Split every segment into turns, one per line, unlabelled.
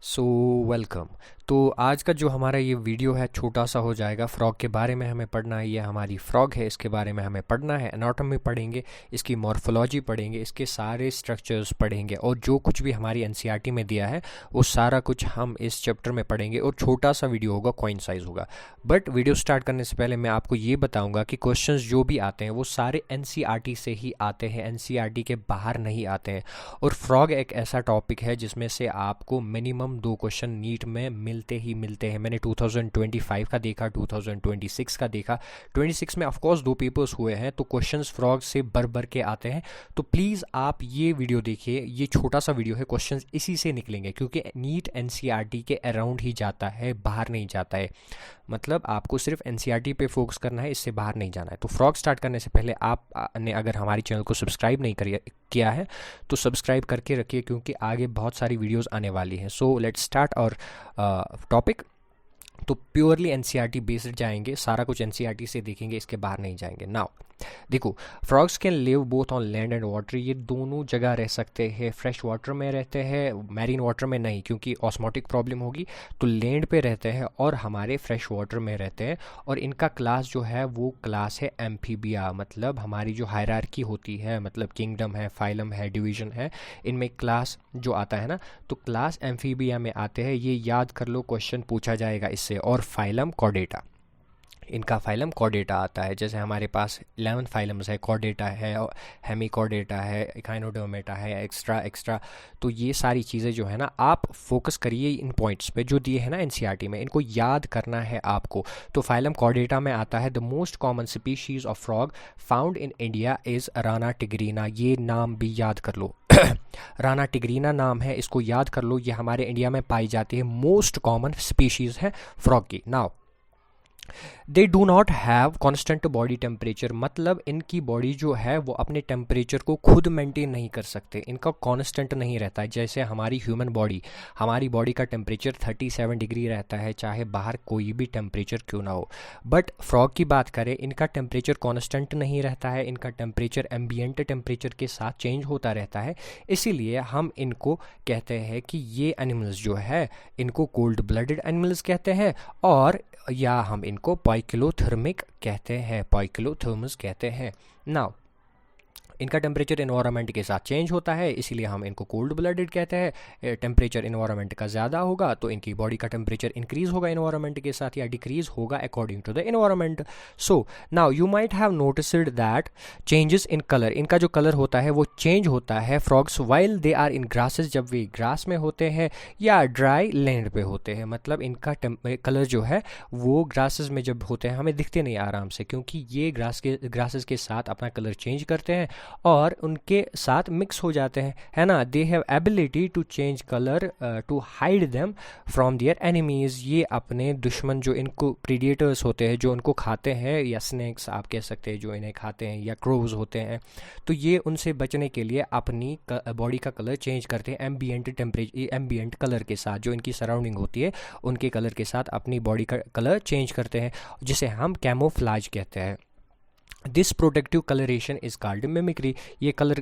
So welcome. तो आज का जो हमारा ये वीडियो है छोटा सा हो जाएगा। फ्रॉग के बारे में हमें पढ़ना है, ये हमारी फ्रॉग है, इसके बारे में हमें पढ़ना है। एनाटॉमी पढ़ेंगे, इसकी मॉर्फोलॉजी पढ़ेंगे, इसके सारे स्ट्रक्चर्स पढ़ेंगे और जो कुछ भी हमारी एनसीईआरटी में दिया है वो सारा कुछ हम इस चैप्टर में पढ़ेंगे और छोटा सा वीडियो होगा, कॉइन साइज़ होगा। बट वीडियो स्टार्ट करने से पहले मैं आपको ये बताऊँगा कि क्वेश्चन जो भी आते हैं वो सारे एनसीईआरटी से ही आते हैं, एनसीईआरटी के बाहर नहीं आते हैं। और फ्रॉग एक ऐसा टॉपिक है जिसमें से आपको मिनिमम 2 क्वेश्चन नीट में मिलते ही मिलते हैं। मैंने 2025 का देखा, 2026 का देखा। 26 में ऑफकोर्स 2 पेपर्स हुए हैं, तो क्वेश्चंस फ्रॉग से भर भर के आते हैं। तो प्लीज़ आप ये वीडियो देखिए, ये छोटा सा वीडियो है, क्वेश्चंस इसी से निकलेंगे क्योंकि नीट एनसीईआरटी के अराउंड ही जाता है, बाहर नहीं जाता है। मतलब आपको सिर्फ एनसीईआरटी पे फोकस करना है, इससे बाहर नहीं जाना है। तो फ्रॉग स्टार्ट करने से पहले आपने अगर हमारे चैनल को सब्सक्राइब नहीं किया है तो सब्सक्राइब करके रखिए क्योंकि आगे बहुत सारी वीडियोस आने वाली हैं। सो लेट्स स्टार्ट और टॉपिक। तो प्योरली एनसीईआरटी बेस्ड जाएंगे, सारा कुछ एनसीईआरटी से देखेंगे, इसके बाहर नहीं जाएंगे। नाउ देखो, frogs can live both on land and water. ये दोनों जगह रह सकते हैं। फ्रेश वाटर में रहते हैं, मैरीन वाटर में नहीं क्योंकि ऑस्मोटिक प्रॉब्लम होगी। तो लैंड पे रहते हैं और हमारे फ्रेश वाटर में रहते हैं। और इनका क्लास जो है वो क्लास है एम्फीबिया। मतलब हमारी जो हायरार्की होती है, मतलब किंगडम है, फाइलम है, डिवीजन है, इनमें क्लास जो आता है ना, तो क्लास एम्फीबिया में आते हैं। ये याद कर लो, क्वेश्चन पूछा जाएगा इससे। और फाइलम कॉर्डेटा, इनका फाइलम कॉर्डेटा आता है। जैसे हमारे पास 11 फाइलम्स है, कॉर्डेटा है, हेमिकॉर्डेटा है, इकाइनोडर्मेटा है, एक्स्ट्रा एक्स्ट्रा। तो ये सारी चीज़ें जो है ना, आप फोकस करिए इन पॉइंट्स पे जो दिए हैं ना एनसीईआरटी में, इनको याद करना है आपको। तो फाइलम कॉर्डेटा में आता है the most common species of frog found in India is Rana tigrina. ये नाम भी याद कर लो। राना टिग्रीना नाम है, इसको याद कर लो। ये हमारे इंडिया में पाई जाती है, मोस्ट कॉमन स्पीशीज़ है फ्रॉग की। Now they do not have constant body temperature. मतलब इनकी बॉडी जो है वो अपने टेम्परेचर को खुद मेंटेन नहीं कर सकते, इनका कॉन्स्टेंट नहीं रहता है। जैसे हमारी ह्यूमन बॉडी, हमारी बॉडी का टेम्परेचर 37 डिग्री रहता है, चाहे बाहर कोई भी टेम्परेचर क्यों ना हो। बट फ्रॉग की बात करें, इनका टेम्परेचर कॉन्स्टेंट नहीं रहता है, इनका टेम्परेचर एम्बियंट टेम्परेचर के साथ चेंज होता रहता है। इसीलिए हम इनको कहते हैं कि ये एनिमल्स जो है इनको कोल्ड ब्लडेड एनिमल्स कहते हैं, और या हम इनको पाइक्लोथर्मिक कहते हैं, पाइक्लोथर्मस कहते हैं। नाउ इनका टेम्परेचर इन्वायरमेंट के साथ चेंज होता है, इसीलिए हम इनको कोल्ड ब्लडेड कहते हैं। टेम्परेचर इन्वायरमेंट का ज़्यादा होगा तो इनकी बॉडी का टेम्परेचर इंक्रीज होगा इन्वायरमेंट के साथ, या डिक्रीज होगा according to the environment. So now you might have noticed that changes in colour, इनका जो कलर होता है वो चेंज होता है frogs while they are in grasses, जब वे ग्रास में होते हैं या ड्राई लैंड पे होते हैं। मतलब इनका कलर जो है वो ग्रासेस में जब होते हैं हमें दिखते नहीं आराम से, क्योंकि ये ग्रासेस के साथ अपना कलर चेंज करते हैं और उनके साथ मिक्स हो जाते हैं, है ना। They have ability to change colour to hide them from their enemies. ये अपने दुश्मन जो इनको प्रीडेटर्स होते हैं, जो उनको खाते हैं, या स्नेक्स आप कह सकते हैं जो इन्हें खाते हैं, या क्रोव्स होते हैं, तो ये उनसे बचने के लिए अपनी बॉडी का कलर चेंज करते हैं एम्बियंट टेम्परेचर, एम्बियंट कलर के साथ। जो इनकी सराउंडिंग होती है उनके कलर के साथ अपनी बॉडी का कलर चेंज करते हैं, जिसे हम कैमोफ्लाज कहते हैं। This protective coloration is called mimicry. ये कलर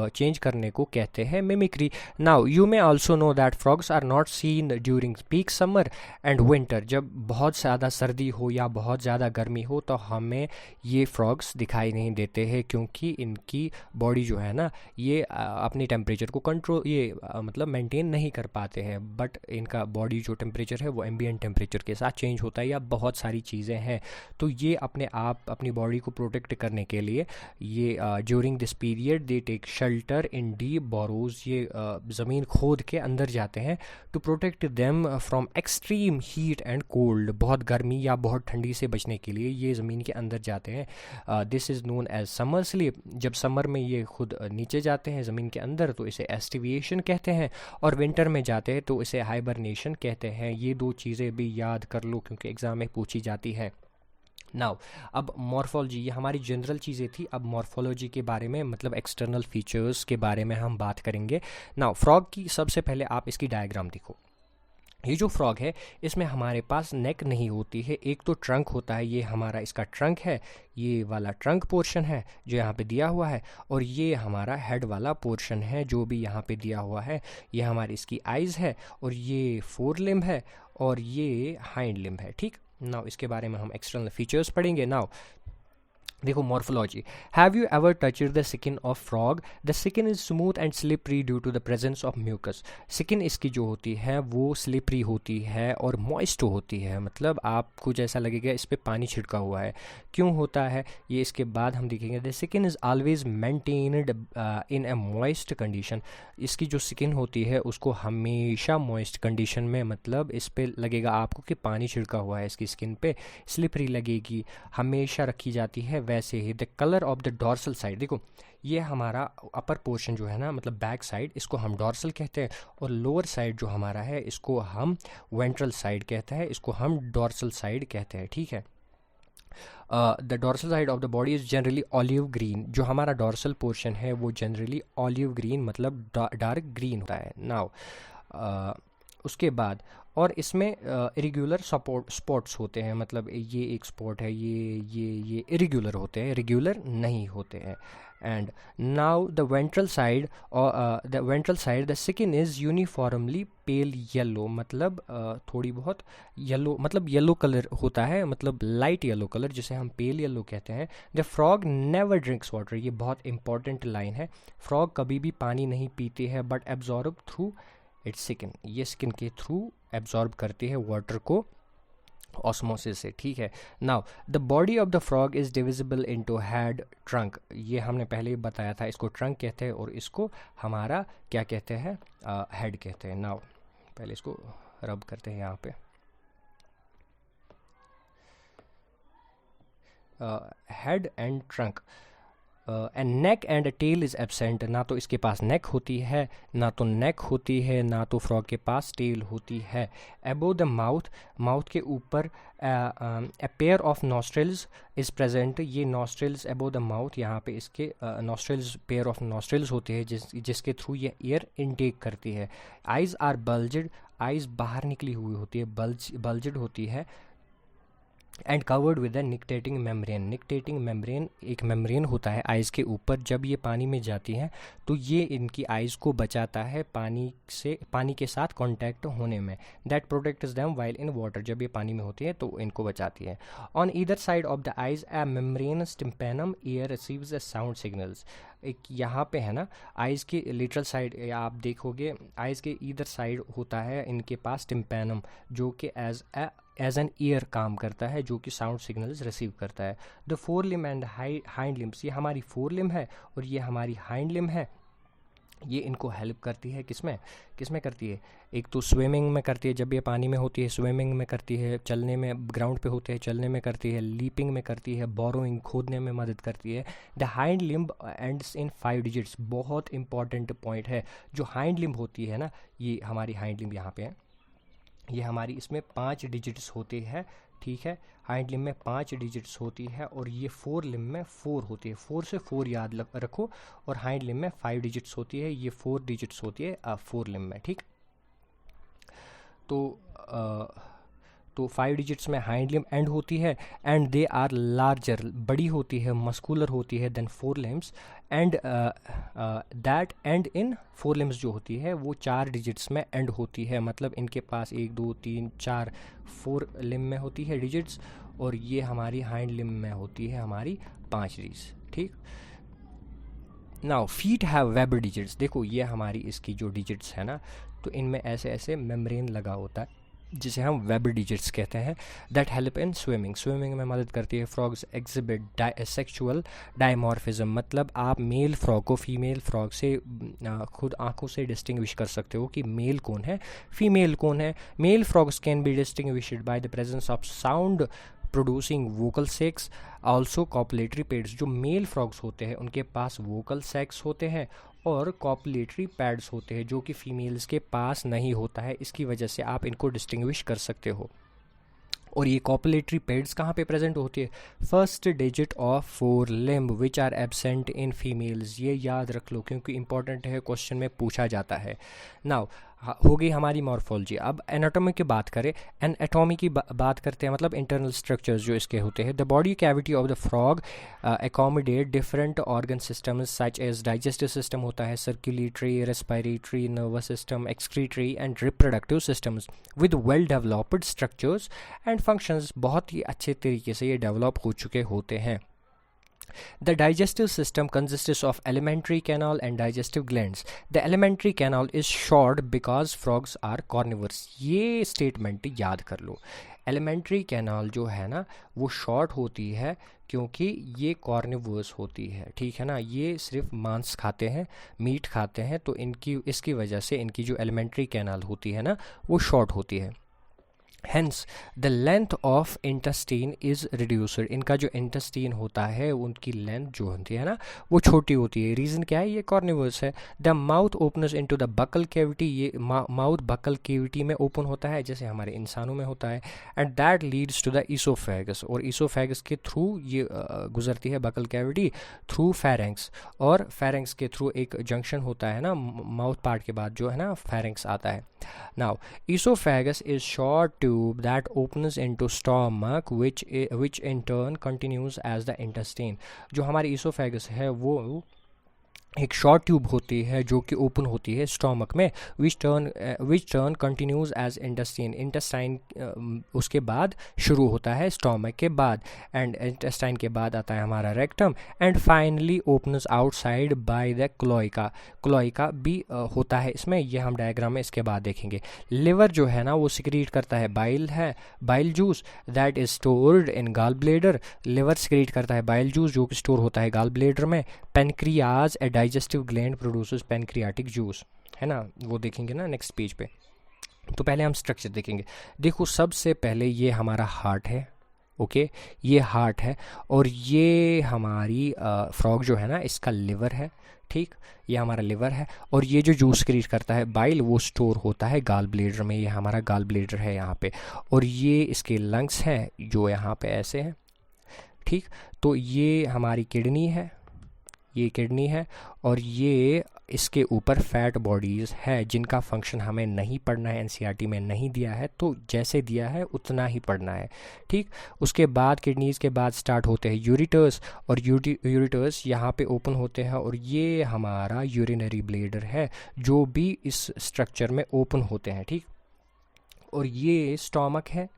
चेंज करने को कहते हैं mimicry. Now you may also know that frogs are not seen during peak summer and winter. जब बहुत ज़्यादा सर्दी हो या बहुत ज़्यादा गर्मी हो तो हमें ये फ्रॉग्स दिखाई नहीं देते हैं, क्योंकि इनकी बॉडी जो है ना ये अपनी टेम्परेचर को कंट्रोल, ये मतलब मेंटेन नहीं कर पाते हैं। बट इनका बॉडी जो टेम्परेचर है वो एम्बियंट टेम्परेचर के साथ चेंज होता है, या बहुत सारी चीज़ें हैं। तो ये अपने आप अपनी बॉडी को प्रोटेक्ट करने के लिए ये during this period they take shelter in deep burrows. ये ज़मीन खोद के अंदर जाते हैं to protect them from extreme heat and cold. बहुत गर्मी या बहुत ठंडी से बचने के लिए ये ज़मीन के अंदर जाते हैं। This is known as summer sleep. जब समर में ये खुद नीचे जाते हैं ज़मीन के अंदर तो इसे एस्टिविएशन कहते हैं, और विंटर में जाते हैं तो इसे हाइबरनेशन कहते हैं। ये 2 चीज़ें भी याद कर लो क्योंकि एग्ज़ाम में पूछी जाती है। नाउ अब मॉर्फोलॉजी, ये हमारी जनरल चीज़ें थी। अब मॉर्फोलॉजी के बारे में, मतलब एक्सटर्नल फीचर्स के बारे में हम बात करेंगे। नाउ फ्रॉग की सबसे पहले आप इसकी डायग्राम देखो। ये जो फ्रॉग है इसमें हमारे पास नेक नहीं होती है, एक तो ट्रंक होता है, ये हमारा इसका ट्रंक है, ये वाला ट्रंक पोर्शन है जो यहाँ पे दिया हुआ है, और ये हमारा हेड वाला पोर्शन है जो भी यहाँ पे दिया हुआ है। ये हमारी इसकी आइज़ है, और ये फोर लिम्ब है, और ये हाइंड लिम्ब है। ठीक, नाउ इसके बारे में हम एक्सटर्नल फीचर्स पढ़ेंगे। नाउ देखो morphology. Have you ever touched the skin of frog? The skin is smooth and slippery due to the presence of mucus. Skin इसकी जो होती है वो स्लिपरी होती है और मॉइस्ट होती है, मतलब आपको जैसा लगेगा इस पर पानी छिड़का हुआ है। क्यों होता है ये इसके बाद हम देखेंगे। The skin is always maintained in A moist condition. इसकी जो स्किन होती है उसको हमेशा मॉइस्ट कंडीशन में, मतलब इस पर लगेगा आपको कि पानी छिड़का हुआ है, इसकी स्किन पे स्लिपरी लगेगी, हमेशा रखी जाती है। वैसे ही the colour of the dorsal side, देखो ये हमारा अपर पोर्शन जो है ना, मतलब बैक साइड, इसको हम डॉर्सल कहते हैं, और लोअर साइड जो हमारा है इसको हम वेंट्रल साइड कहते हैं, इसको हम डॉर्सल साइड कहते हैं। ठीक है, the dorsal side of the body is generally olive green. जो हमारा डॉर्सल पोर्शन है वो जनरली ऑलिव ग्रीन, मतलब डार्क ग्रीन होता है। नाउ उसके बाद, और इसमें इरेगुलर स्पॉट्स होते हैं, मतलब ये एक स्पॉट है, ये इरेगुलर होते हैं, रेगुलर नहीं होते हैं। And now the ventral side, the skin is uniformly pale yellow, मतलब थोड़ी बहुत येलो, मतलब येलो कलर होता है, मतलब लाइट येलो कलर, जिसे हम पेल येलो कहते हैं। The frog never drinks water, ये बहुत इंपॉर्टेंट लाइन है। फ्रॉग कभी भी पानी नहीं पीती है, but absorb through it's skin, ये स्किन के थ्रू एब्जॉर्ब करती है वाटर को ऑस्मोसिस से। ठीक है, now the body of the frog is divisible into head trunk. ये हमने पहले ही बताया था, इसको ट्रंक कहते हैं और इसको हमारा क्या कहते हैं, हेड कहते हैं। नाउ पहले इसको रब करते हैं यहाँ पे। Head and trunk and neck and tail is absent. ना तो इसके पास नेक होती है, ना तो नेक होती है, ना तो फ्रॉग के पास टेल होती है। अबोव द माउथ, माउथ के ऊपर a pair of nostrils is present. ये नॉस्ट्रिल्स अबोव द माउथ, यहाँ पे इसके नॉस्ट्रिल्स, पेयर ऑफ नॉस्ट्रिल्स होते हैं जिसके थ्रू ये एयर इनटेक करती है। आइज़ आर बल्जड, आइज़ बाहर निकली हुई होती है, बल्जड होती है। And covered with the nictitating membrane. Nictitating membrane एक मेम्ब्रेन होता है आइज़ के ऊपर, जब ये पानी में जाती हैं तो ये इनकी आइज़ को बचाता है पानी के साथ कांटेक्ट होने में। That protects them while in water, जब ये पानी में होती है तो इनको बचाती है। On either side of the eyes A membranes tympanum air receives the sound signals. एक यहाँ पे है ना, आइज़ की लिटरल साइड आप देखोगे, आइज़ के ईदर साइड होता है इनके पास टिम्पेनम, जो कि एज एन ईयर काम करता है, जो कि साउंड सिग्नल्स रिसीव करता है। The four limb and hind limbs, ये हमारी फोर लिम है और ये हमारी हाइंड लिम है। ये इनको हेल्प करती है, किसमें करती है, एक तो स्विमिंग में करती है, जब ये पानी में होती है स्विमिंग में करती है, चलने में, ग्राउंड पे होते हैं चलने में करती है, लीपिंग में करती है, बोरोइंग खोदने में मदद करती है। The hind limb ends in 5 digits, बहुत इंपॉर्टेंट पॉइंट है। जो हाइंड लिम्ब होती है ना, ये हमारी हाइंड लिम्ब यहाँ पे है, ये हमारी इसमें 5 डिजिट्स होते हैं। ठीक है, हाइंड लिम्ब में 5 डिजिट्स होती है और ये फोर लिम्ब में 4 होती है। 4 से 4 याद रखो, और हाइंड लिम्ब में 5 डिजिट्स होती है, ये 4 डिजिट्स होती है फोर लिम्ब में। ठीक, तो 5 डिजिट्स में हाइंड लिम्ब एंड होती है, एंड दे आर लार्जर, बड़ी होती है, मस्कुलर होती है then four limbs, and that and इन फोर लिम्स जो होती है वो 4 डिजिट्स में एंड होती है। मतलब इनके पास 1 2 3 4 4 लिम्ब में होती है डिजिट्स, और ये हमारी हाइंड लिम्ब में होती है हमारी 5 डिजिट्स। ठीक, now feet have web digits. देखो ये हमारी इसकी जो डिजिट्स है ना, तो इनमें ऐसे ऐसे मेम्ब्रेन लगा होता है जिसे हम वेब डिजिट्स कहते हैं। That help in swimming, swimming में मदद करती है। फ्रॉग्स एग्जिबिट सेक्सुअल डायमॉर्फिज्म, मतलब आप मेल फ्रॉग को फीमेल फ्रॉग से खुद आंखों से डिस्टिंग्विश कर सकते हो कि मेल कौन है, फीमेल कौन है। Male frogs can be distinguished by the presence of sound producing vocal sacs, also copulatory pads. जो मेल फ्रॉग्स होते हैं उनके पास वोकल सेक्स होते हैं और कॉपुलेटरी पैड्स होते हैं, जो कि फीमेल्स के पास नहीं होता है। इसकी वजह से आप इनको डिस्टिंग्विश कर सकते हो। और ये कॉपुलेटरी पैड्स कहाँ पे प्रेजेंट होती है, first digit of fore limb which are absent in females. ये याद रख लो क्योंकि इंपॉर्टेंट है, क्वेश्चन में पूछा जाता है। नाउ हाँ, हो गई हमारी मॉर्फोलॉजी। अब एनाटॉमी की बात करें, एनाटॉमी की बात करते हैं, मतलब इंटरनल स्ट्रक्चर्स जो इसके होते हैं। The body cavity of the frog accommodate different organ systems such as digestive system होता है, circulatory, respiratory, nervous system, excretory and reproductive systems with well developed structures and functions. बहुत ही अच्छे तरीके से ये डेवलप हो चुके होते हैं। The digestive system consists of alimentary canal and digestive glands. The alimentary canal is short because frogs are carnivores. ये स्टेटमेंट याद कर लो। एलिमेंट्री कैनाल जो है ना वो शॉर्ट होती है क्योंकि ये कॉर्निवर्स होती है, ठीक है ना, ये सिर्फ मांस खाते हैं, मीट खाते हैं, तो इनकी इसकी वजह से इनकी जो एलिमेंट्री कैनाल होती है ना वो शॉर्ट होती है। Hence, the length of intestine is reduced. इनका जो intestine होता है उनकी लेंथ जो होती है ना वो छोटी होती है। रीज़न क्या है, ये कॉर्निवर्स है। The mouth opens into the buccal cavity, ये माउथ बकल कैविटी में ओपन होता है जैसे हमारे इंसानों में होता है। And that leads to the oesophagus, और ईसोफेगस के थ्रू ये गुजरती है बकल कैविटी थ्रू फेरेंक्स, और फेरेंक्स के थ्रू एक जंक्शन होता है ना माउथ पार्ट के बाद जो है ना फेरेंक्स आता है। Now oesophagus is short tube that opens into stomach which in turn continues as the intestine. जो हमारी esophagus है वो एक शॉर्ट ट्यूब होती है जो कि ओपन होती है स्टोमक में, which turn continues as intestine. Intestine उसके बाद शुरू होता है स्टोमक के बाद, एंड इंटेस्टाइन के बाद आता है हमारा rectum, and finally opens outside by the cloaca. Cloaca भी होता है इसमें, ये हम डायग्राम में इसके बाद देखेंगे। लिवर जो है ना वो सिक्रीट करता है bile juice that is stored in gall bladder. Liver secrete करता है बाइल जूस जो कि स्टोर होता है गाल ब्लेडर में। Pancreas a digestive gland produces pancreatic juice, है ना, वो देखेंगे ना नेक्स्ट पेज पे। तो पहले हम स्ट्रक्चर देखेंगे। देखो सबसे पहले ये हमारा हार्ट है, ओके, ये हार्ट है, और ये हमारी फ्रॉग जो है ना इसका लिवर है, ठीक, ये हमारा लिवर है, और ये जो जूस क्रिएट करता है बाइल वो स्टोर होता है गाल ब्लेडर में, ये हमारा गाल ब्लेडर है यहाँ पे, और ये इसके लंग्स हैं जो यहाँ पे ऐसे हैं, ठीक। तो ये हमारी किडनी है, ये किडनी है, और ये इसके ऊपर फैट बॉडीज़ है जिनका फंक्शन हमें नहीं पढ़ना है, एनसीईआरटी में नहीं दिया है, तो जैसे दिया है उतना ही पढ़ना है, ठीक। उसके बाद किडनीज़ के बाद स्टार्ट होते हैं यूरिटर्स, और यूरिटर्स यहाँ पे ओपन होते हैं, और ये हमारा यूरिनरी ब्लेडर है जो भी इस स्ट्रक्चर में ओपन होते हैं, ठीक। और ये स्टोमक है,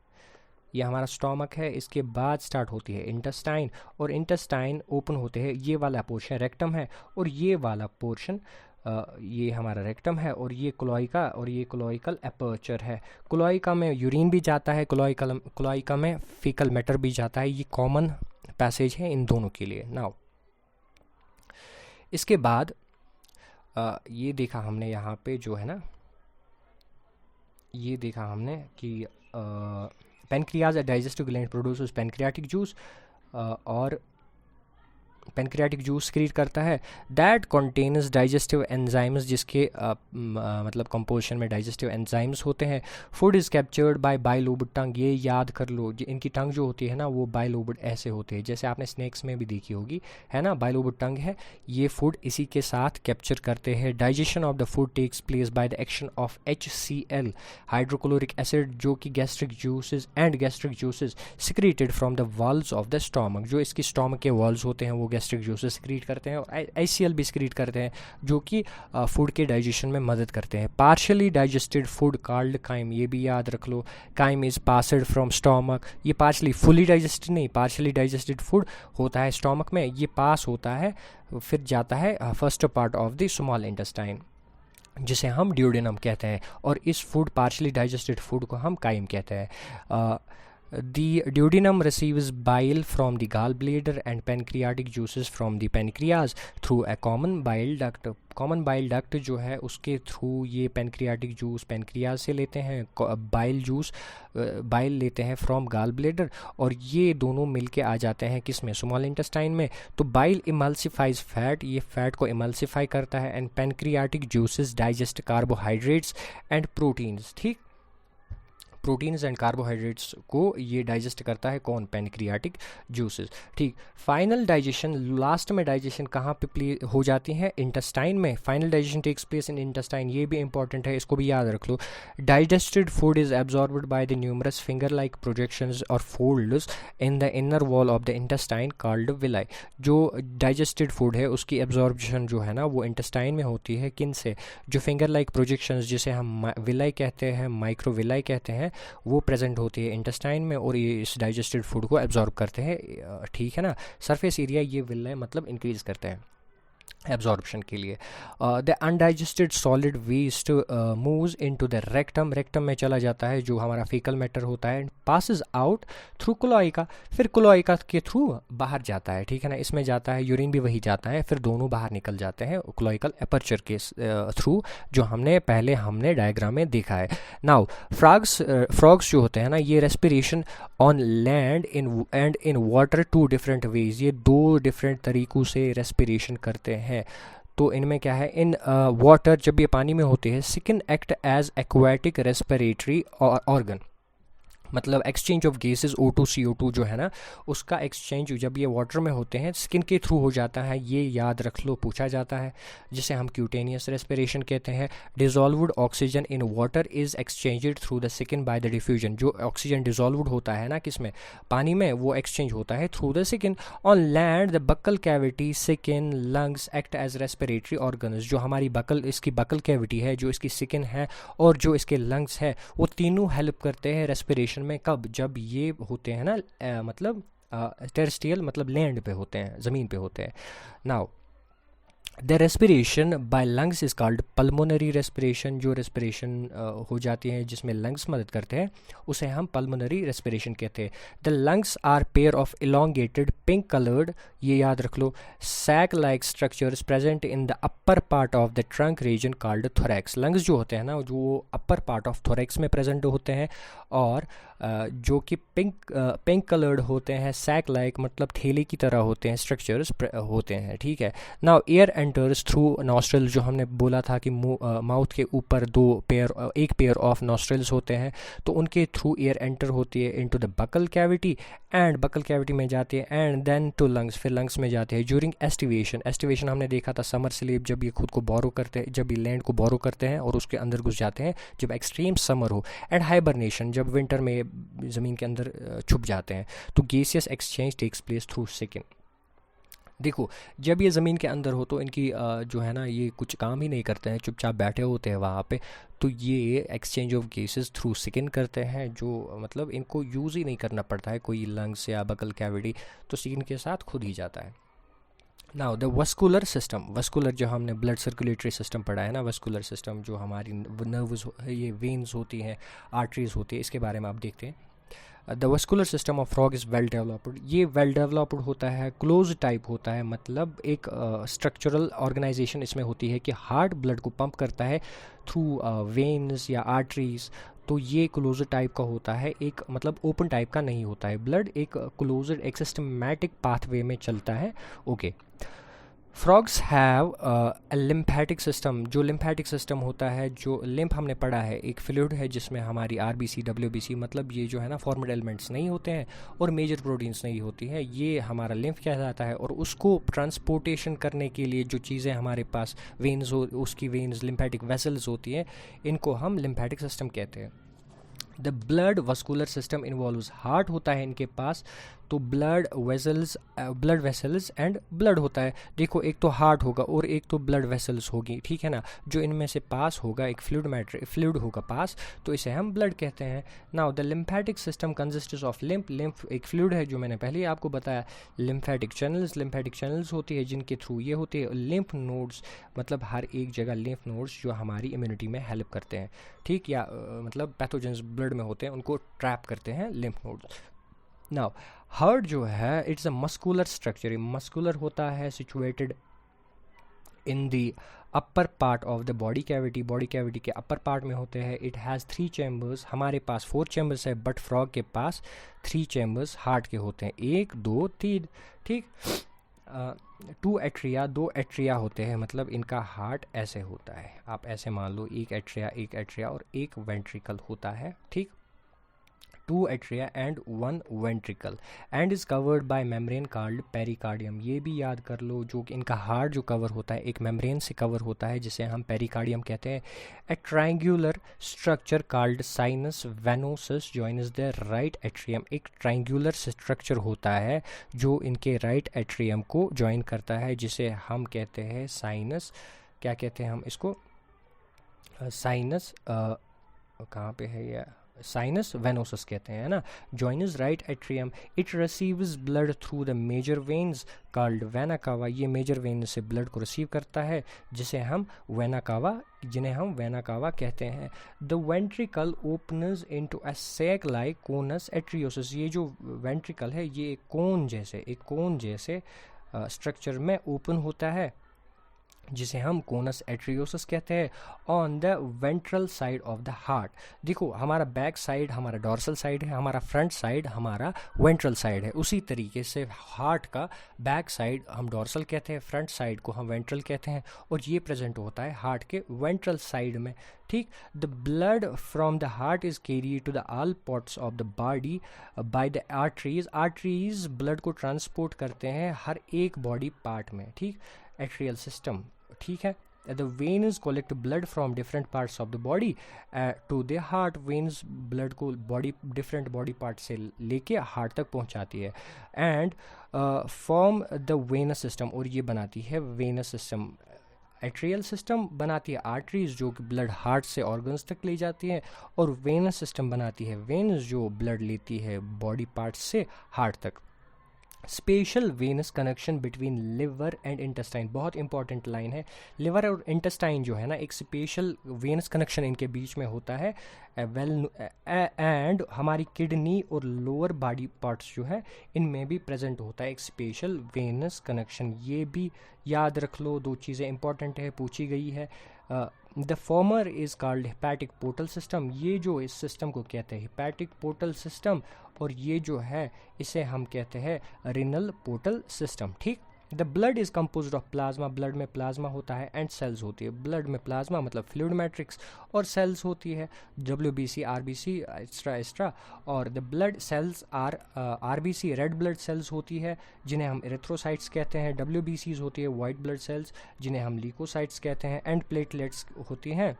ये हमारा स्टोमक है। इसके बाद स्टार्ट होती है इंटेस्टाइन, और इंटेस्टाइन ओपन होते हैं, ये वाला पोर्शन रेक्टम है, और ये वाला पोर्शन ये हमारा रेक्टम है, और ये क्लोइका, और ये क्लोइकल एपर्चर है। क्लोइका में यूरिन भी जाता है, क्लोइका में फीकल मैटर भी जाता है, ये कॉमन पैसेज है इन दोनों के लिए। नाउ इसके बाद ये देखा हमने यहाँ पे जो है ना, ये देखा हमने कि pancreas digestive gland produces pancreatic juice, और पेनक्रियाटिक जूस क्रिएट करता है दैट कंटेन्स डाइजेस्टिव एंजाइम्स, जिसके मतलब कंपोजिशन में डाइजेस्टिव एंजाइम्स होते हैं। Food is captured by bilobed tongue, ये याद कर लो, इनकी टंग जो होती है ना वो बाइलोब्ड ऐसे होते हैं, जैसे आपने स्नैक्स में भी देखी होगी, है ना, बाइलोब्ड टंग है, ये फूड इसी के साथ कैप्चर करते हैं। Digestion of the food takes place by the action of HCl hydrochloric acid, जो कि gastric juices secreted from the walls of the stomach, जो इसकी स्टोमक के वॉल्स होते हैं वो गैस्ट्रिक जूसेस सिक्रीट करते हैं, और HCl भी सिक्रीट करते हैं जो कि फूड के डाइजेशन में मदद करते हैं। Partially digested food called chyme, ये भी याद रख लो, chyme is passed from stomach. ये पार्शियली, फुली डाइजेस्टेड नहीं, पार्शियली डाइजेस्टेड फूड होता है स्टोमक में, ये पास होता है फिर जाता है first part of the small intestine जिसे हम ड्यूडेनम कहते हैं, और इस फूड पार्शियली डाइजेस्टेड फूड को हम काइम कहते हैं। The duodenum receives bile from the gallbladder and pancreatic juices from the pancreas through a common bile duct. Common bile duct जो है उसके थ्रू ये पेनक्रियाटिक जूस पेनक्रियाज से लेते हैं, बाइल लेते हैं फ्रॉम गाल ब्लेडर, और ये दोनों मिलके आ जाते हैं किस में, स्मॉल इंटेस्टाइन में। तो बाइल इमल्सिफाइज फैट, ये फैट को इमल्सिफाई करता है, and pancreatic juices digest carbohydrates and proteins, ठीक। प्रोटीन्स एंड कार्बोहाइड्रेट्स को ये डाइजेस्ट करता है कौन, पैनक्रियाटिक जूसेस। ठीक, फाइनल डाइजेशन, लास्ट में डाइजेशन कहाँ पे प्ले हो जाती है, इंटेस्टाइन में। Final digestion takes place in intestine, ये भी इंपॉर्टेंट है, इसको भी याद रख लो। Digested food is absorbed by the numerous finger like projections और folds in the inner wall of the intestine called villi. जो डाइजेस्टेड फूड है उसकी एब्जॉर्प्शन जो है ना वो इंटेस्टाइन में होती है, किन से, जो फिंगर लाइक प्रोजेक्शंस जिसे हम विलाई कहते हैं, माइक्रो विलाई कहते हैं, वो प्रेजेंट होती है इंटेस्टाइन में और ये इस डाइजेस्टेड फूड को एब्जॉर्ब करते हैं। ठीक है ना, सरफेस एरिया ये विलाई मतलब इंक्रीज करते हैं एब्जॉर्प्शन के लिए। The undigested solid waste moves into the rectum, rectum में चला जाता है जो हमारा फीकल मैटर होता है, पासेस आउट थ्रू क्लोइका, फिर क्लोइका के थ्रू बाहर जाता है। ठीक है ना, इसमें जाता है, यूरिन भी वही जाता है, फिर दोनों बाहर निकल जाते हैं क्लोइकल एपर्चर के थ्रू, जो हमने डायग्राम में देखा है। नाउ फ्रॉग्स जो होते हैं ना, ये respiration on land and in water two different ways, ये दो डिफरेंट तरीक़ों से रेस्पिरेशन करते हैं। तो इनमें क्या है, इन वाटर जब ये पानी में होते हैं, skin act as aquatic respiratory organ, मतलब exchange of gases O2 CO2 जो है ना उसका एक्सचेंज जब ये वाटर में होते हैं स्किन के थ्रू हो जाता है, ये याद रख लो, पूछा जाता है, जिसे हम क्यूटेनियस रेस्पिरेशन कहते हैं। Dissolved oxygen in water is exchanged through the skin by the diffusion, जो ऑक्सीजन डिजॉल्व्ड होता है ना किसमें, पानी में, वो एक्सचेंज होता है through the skin. On land the buccal cavity, skin, lungs act as respiratory organs, जो हमारी इसकी बकल कैविटी है, जो इसकी स्किन है और जो इसके लंग्स है, वो तीनों हेल्प करते हैं रेस्पिरेशन में। कब, जब ये होते हैं ना मतलब टेरेस्ट्रियल मतलब लैंड पे होते हैं, ज़मीन पे होते हैं। Now the respiration by lungs is called pulmonary respiration, जो रेस्पिरेशन हो जाती है जिसमें लंग्स मदद करते हैं उसे हम पल्मोनरी रेस्पिरेशन कहते हैं। The lungs are pair of elongated pink coloured, ये याद रख लो, sac like structures present in the upper part of the trunk region called thorax. Lungs जो होते हैं ना जो अपर पार्ट ऑफ थोरैक्स में प्रेजेंट होते हैं और जो कि पिंक कलर्ड होते हैं, सैक लाइक मतलब थैले की तरह होते हैं, स्ट्रक्चर्स होते हैं। ठीक है, now air enters through nostril, जो हमने बोला था कि माउथ के ऊपर एक पेयर ऑफ नॉस्ट्रल्स होते हैं, तो उनके थ्रू एयर एंटर होती है into the buccal cavity and buckle cavity में जाती है एंड देन टू लंग्स, फिर लंग्स में जाते हैं। ड्यूरिंग एस्टिवेशन हमने देखा था समर स्लीप, जब ये खुद को बोरो करते हैं, जब ये लैंड को बोरो करते हैं और उसके अंदर घुस जाते हैं जब एक्सट्रीम समर हो, एंड हाइबरनेशन जब विंटर में ज़मीन के अंदर छुप जाते हैं। तो gaseous exchange takes place through skin. देखो जब ये ज़मीन के अंदर हो तो इनकी जो है ना ये कुछ काम ही नहीं करते हैं, चुपचाप बैठे होते हैं वहाँ पे, तो ये exchange of gases through skin करते हैं, जो मतलब इनको यूज़ ही नहीं करना पड़ता है कोई लंग्स या बकल कैविटी, तो स्किन के साथ खुद ही जाता है। Now the vascular system, vascular जो हमने ब्लड सर्कुलेटरी सिस्टम पढ़ा है ना, वस्कुलर सिस्टम जो हमारी नर्व्स, ये वेन्स होती हैं, आर्टरीज होती है, इसके बारे में आप देखते हैं। The vascular system of frog is well developed, ये वेल डेवलप्ड होता है, क्लोज टाइप होता है, मतलब एक स्ट्रक्चरल ऑर्गेनाइजेशन इसमें होती है कि हार्ट ब्लड को पंप करता है थ्रू वेन्स या आर्टरीज, तो ये क्लोज टाइप का होता है, एक मतलब ओपन टाइप का नहीं होता है। ब्लड एक क्लोज एक सिस्टमैटिक पाथवे में चलता है। Okay, frogs have a lymphatic system, जो लिम्फेटिक सिस्टम होता है, जो लिम्फ हमने पढ़ा है, एक फ्लूइड है जिसमें हमारी RBC WBC मतलब ये जो है ना फॉर्मेड एलिमेंट्स नहीं होते हैं और मेजर प्रोटीन्स नहीं होती हैं, ये हमारा लिम्फ कहलाता है। और उसको ट्रांसपोर्टेशन करने के लिए जो चीज़ें हमारे पास वेन्स उसकी वेन्स लिम्फेटिक वेसल्स होती हैं, इनको हम लिम्फेटिक सिस्टम कहते हैं। The blood vascular system involves, heart होता है इनके पास, तो ब्लड वेसल्स एंड ब्लड होता है। देखो एक तो हार्ट होगा और एक तो ब्लड वेसल्स होगी, ठीक है ना, जो इनमें से पास होगा एक फ्लूइड होगा पास, तो इसे हम ब्लड कहते हैं। Now the lymphatic system consists of lymph एक फ्लूइड है जो मैंने पहले ही आपको बताया। लिम्फेटिक चैनल्स होती है जिनके थ्रू ये होती है। लिम्फ नोड्स मतलब हर एक जगह लिम्फ नोड्स जो हमारी इम्यूनिटी में हेल्प करते हैं, ठीक, या मतलब पैथोजेंस ब्लड में होते हैं उनको ट्रैप करते हैं लिम्फ नोड्स। नाउ हार्ट जो है it's a muscular structure, muscular होता है, situated in the upper part of the body cavity के अपर पार्ट में होते हैं। इट हैज़ 3 चैम्बर्स, हमारे पास 4 चैम्बर्स है बट फ्रॉग के पास 3 चैम्बर्स हार्ट के होते हैं, 1 2 3, ठीक। 2 एट्रिया होते हैं, मतलब इनका हार्ट ऐसे होता है, आप ऐसे मान लो, एक एट्रिया और एक वेंट्रिकल होता है, ठीक। 2 atria and 1 ventricle and is covered by membrane called pericardium। ये भी याद कर लो, जो कि इनका हार्ट जो कवर होता है एक मेम्ब्रेन से कवर होता है जिसे हम पेरिकार्डियम कहते हैं। A triangular structure called sinus venosus joins the right atrium. एक ट्रायंगुलर स्ट्रक्चर होता है जो इनके राइट एट्रियम को जॉइन करता है जिसे हम कहते हैं साइनस, क्या कहते हैं हम इसको, साइनस, कहाँ पे है ये, साइनस वेनोसस कहते हैं ना। Joins right atrium, it receives blood through the major veins called vena cava. ये मेजर वेन से ब्लड को रिसीव करता है जिसे हम वेना कावा, जिन्हें हम वेना कावा कहते हैं। The ventricle opens into a sac like conus arteriosus. ये जो वेंट्रिकल है ये एक कोन जैसे स्ट्रक्चर में ओपन होता है जिसे हम कोनस एट्रियोसिस कहते हैं। On the ventral side of the heart, देखो हमारा बैक साइड हमारा डॉर्सल साइड है, हमारा फ्रंट साइड हमारा वेंट्रल साइड है। उसी तरीके से हार्ट का बैक साइड हम डॉर्सल कहते हैं, फ्रंट साइड को हम वेंट्रल कहते हैं, और ये प्रेजेंट होता है हार्ट के वेंट्रल साइड में। ठीक, the blood from the heart is carry to the all parts of the body by the arteries. Arteries blood को ट्रांसपोर्ट करते हैं हर एक बॉडी पार्ट में। ठीक, एट्रियल सिस्टम, ठीक है। The veins collect blood from different parts of the body to the heart. Veins blood को different body part से लेके हार्ट तक पहुंचाती है। And form the venous system, और ये बनाती है वेनस सिस्टम। एट्रियल सिस्टम बनाती है आर्टरीज जो कि ब्लड हार्ट से ऑर्गन्स तक ले जाती है, और वेनस सिस्टम बनाती है वेन्स जो ब्लड लेती है बॉडी पार्ट्स से हार्ट तक। Special venous connection between liver and intestine, बहुत इंपॉर्टेंट लाइन है। लिवर और इंटेस्टाइन जो है ना, एक स्पेशल वेनस कनेक्शन इनके बीच में होता है। एंड हमारी किडनी और लोअर बॉडी पार्ट्स जो है इनमें भी प्रेजेंट होता है एक स्पेशल वेनस कनेक्शन। ये भी याद रख लो, दो चीज़ें इंपॉर्टेंट है, पूछी गई है। The former is called hepatic portal system, ये जो इस सिस्टम को कहते हैं हेपेटिक पोर्टल सिस्टम, और ये जो है इसे हम कहते हैं रिनल पोर्टल सिस्टम। ठीक, the blood is composed of plasma, blood में प्लाज्मा होता है, एंड सेल्स होती है। ब्लड में प्लाज्मा मतलब फ्लूइड मैट्रिक्स, और सेल्स होती है WBC RBC एक्स्ट्रा। और the blood cells are RBC red blood cells होती है जिन्हें हम एरिथ्रोसाइट्स कहते हैं। WBCs होती है वाइट ब्लड सेल्स जिन्हें हम ल्यूकोसाइट्स कहते हैं। एंड प्लेटलेट्स होती हैं